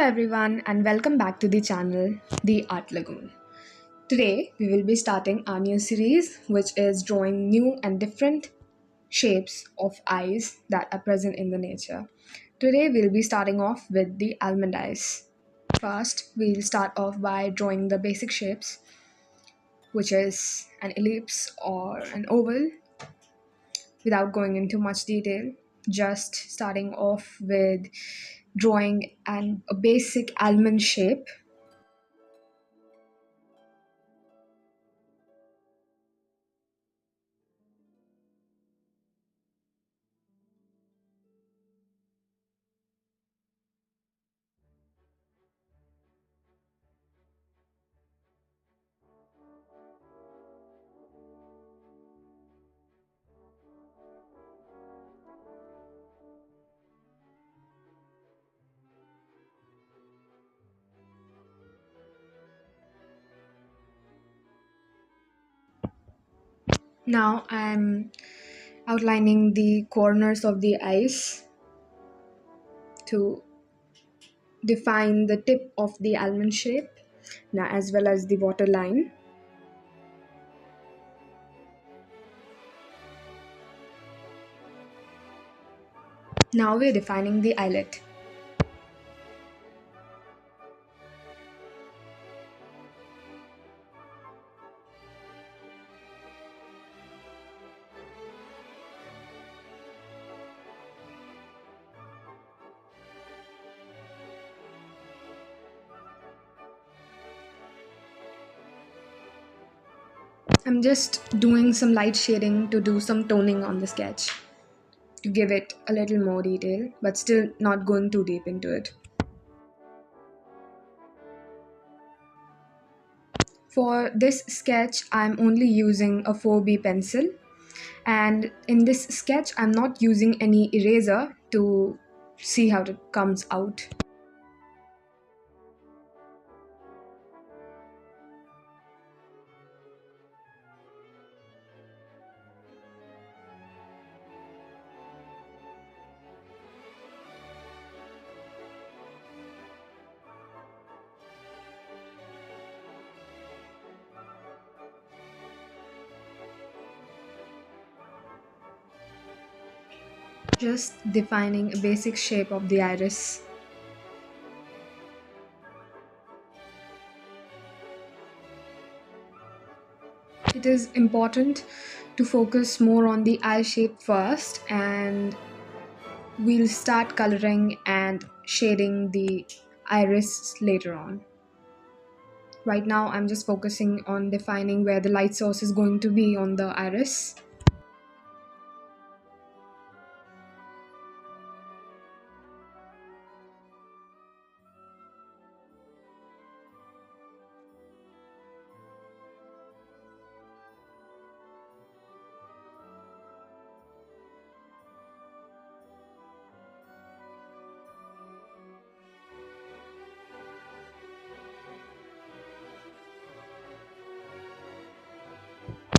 everyone, and welcome back to the channel, The Art Lagoon. Today, we will be starting our new series, which is drawing new and different shapes of eyes that are present in the nature. Today, we'll be starting off with the almond eyes. First, we'll start off by drawing the basic shapes, which is an ellipse or an oval, without going into much detail. Just starting off with drawing a basic almond shape. Now I'm outlining the corners of the eyes to define the tip of the almond shape, now as well as the waterline. Now we're defining the eyelet. I'm just doing some light shading to do some toning on the sketch to give it a little more detail, but still not going too deep into it. For this sketch, I'm only using a 4B pencil, and in this sketch, I'm not using any eraser to see how it comes out. Just defining a basic shape of the iris. It is important to focus more on the eye shape first, and we'll start coloring and shading the iris later on. Right now, I'm just focusing on defining where the light source is going to be on the iris.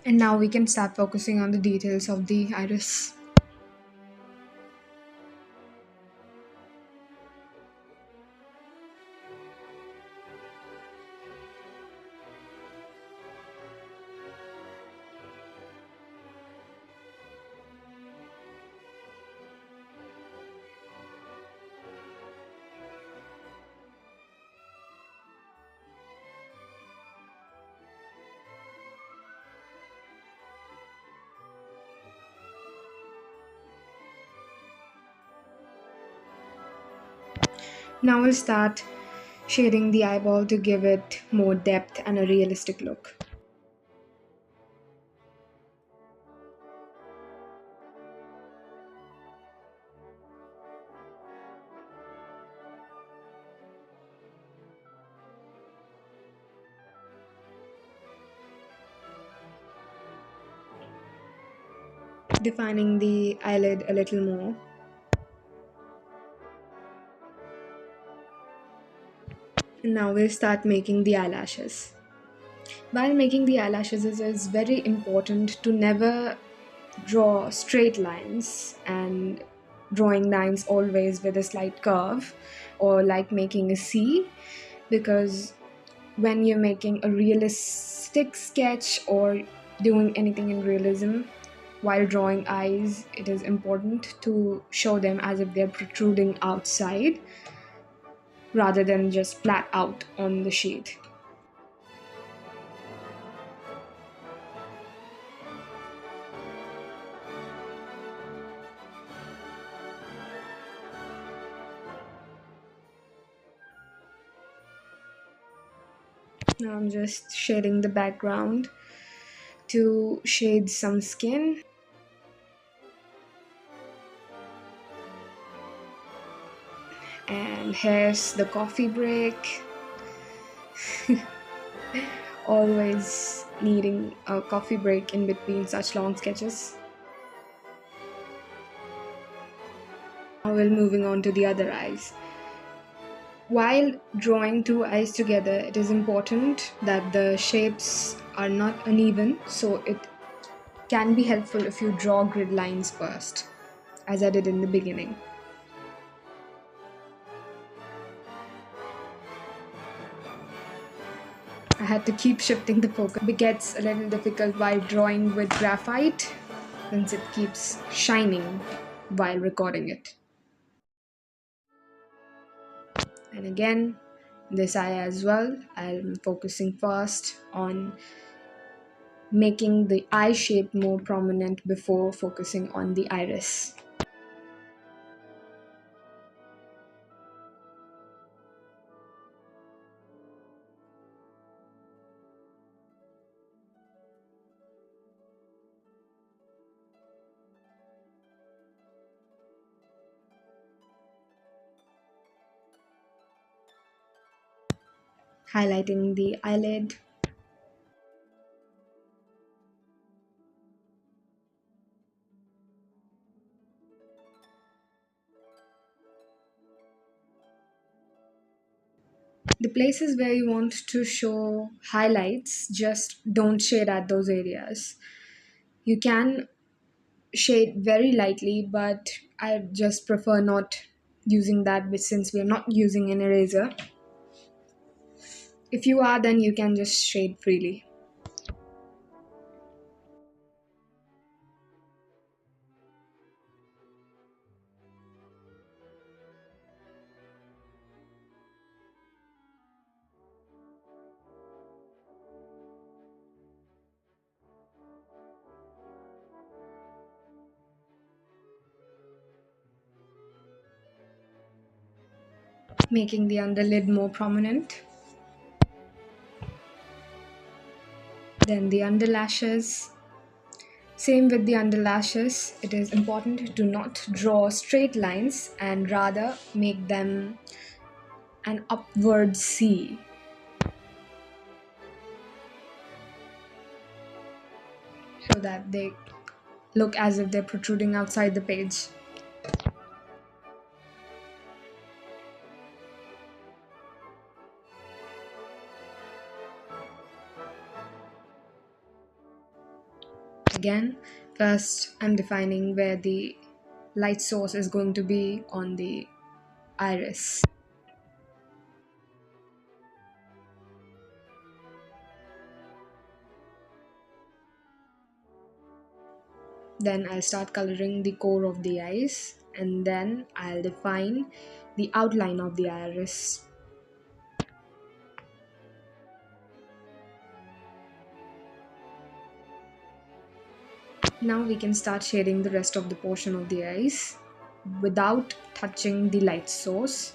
And now we can start focusing on the details of the iris. Now we'll start shading the eyeball to give it more depth and a realistic look. Defining the eyelid a little more. And now we'll start making the eyelashes. While making the eyelashes, it is very important to never draw straight lines and drawing lines always with a slight curve. or like making a C, because when you're making a realistic sketch or doing anything in realism, while drawing eyes, it is important to show them as if they're protruding outside rather than just flat out on the sheet. Now I'm just shading the background to shade some skin. And here's the coffee break. Always needing a coffee break in between such long sketches. Now we're moving on to the other eyes. While drawing two eyes together, it is important that the shapes are not uneven, so it can be helpful if you draw grid lines first, as I did in the beginning. I had to keep shifting the focus. It gets a little difficult while drawing with graphite since it keeps shining while recording it. And again, this eye as well, I'm focusing first on making the eye shape more prominent before focusing on the iris. Highlighting the eyelid. The places where you want to show highlights, just don't shade at those areas. You can shade very lightly, but I just prefer not using that since we're not using an eraser. If you are, then you can just shade freely. Making the underlid more prominent. Then the underlashes. Same with the underlashes, it is important to not draw straight lines and rather make them an upward C so that they look as if they're protruding outside the page. Again, first I'm defining where the light source is going to be on the iris. Then I'll start coloring the core of the eyes and then I'll define the outline of the iris. Now we can start shading the rest of the portion of the eyes without touching the light source.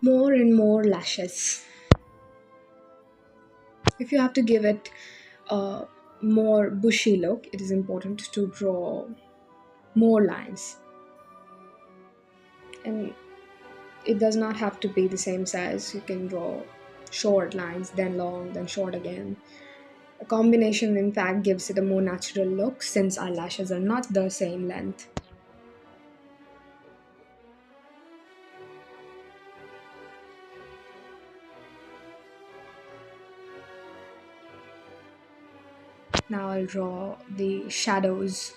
More and more lashes. If you have to give it a more bushy look, it is important to draw more lines. And it does not have to be the same size. You can draw short lines, then long, then short again. A combination, in fact, gives it a more natural look since our lashes are not the same length. Now I'll draw the shadows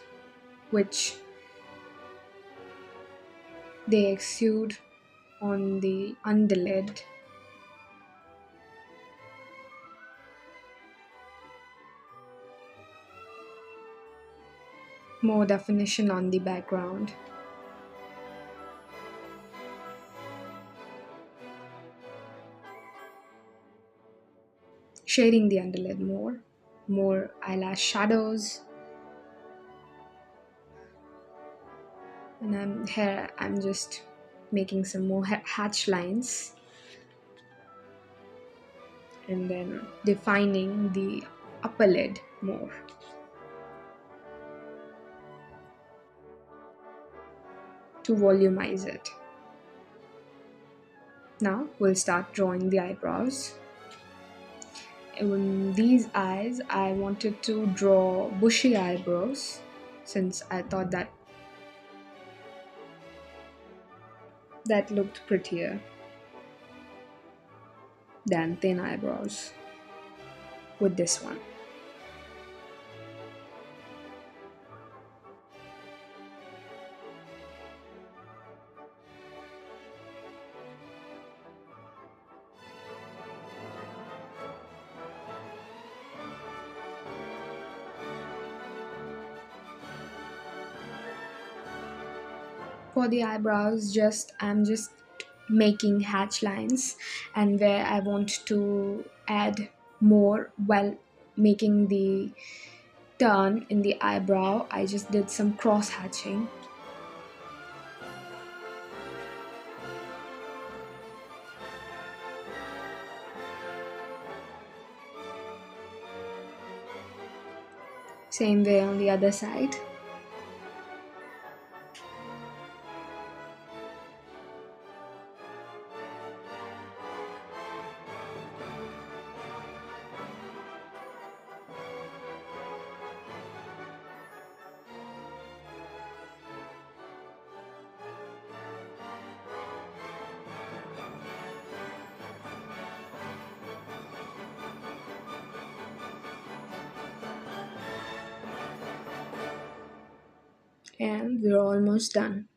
which they exude on the underlid. More definition on the background. Shading the underlid more. More eyelash shadows. And I'm just making some more hatch lines and then defining the upper lid more to volumize it. Now we'll start drawing the eyebrows. In these eyes, I wanted to draw bushy eyebrows since I thought that looked prettier than thin eyebrows with this one. For the eyebrows, I'm just making hatch lines, and where I want to add more while making the turn in the eyebrow, I just did some cross hatching. Same way on the other side. And we're almost done.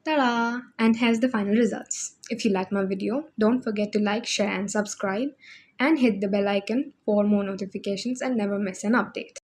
Ta-da! And here's the final results. If you like my video, don't forget to like, share and subscribe and hit the bell icon for more notifications and never miss an update.